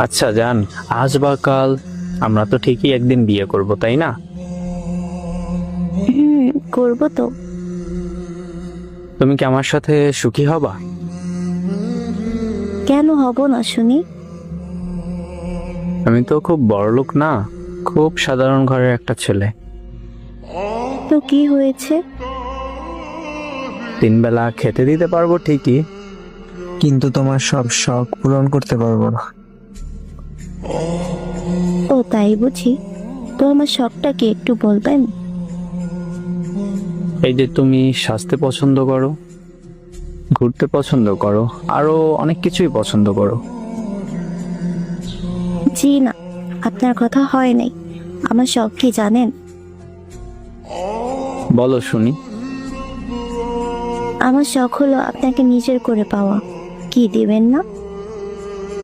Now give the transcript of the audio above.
আচ্ছা জান, আজ বা কাল আমরা তো ঠিকই একদিন বিয়ে করব, তাই না? করবো তো। তুমি কি আমার সাথে সুখী হবা? কেন হব না শুনি? আমি তো খুব বড়লোক না, খুব সাধারণ ঘরের একটা ছেলে। তো কি হয়েছে? 3 বেলা খেতে দিতে পারবো ঠিকই, কিন্তু তোমার সব শখ পূরণ করতে পারবো না। ও তাই বুঝি। তো আমার শখটা কি একটু বলবেন? এই যে তুমি সাজতে পছন্দ করো, ঘুরতে পছন্দ করো, আরো অনেক কিছুই পছন্দ করো। জি না, আপনার কথা হয় নাই। আমার শখ কি জানেন? বলো শুনি। আমার শখ হলো আপনাকে নিজের করে পাওয়া। কি দিবেন না?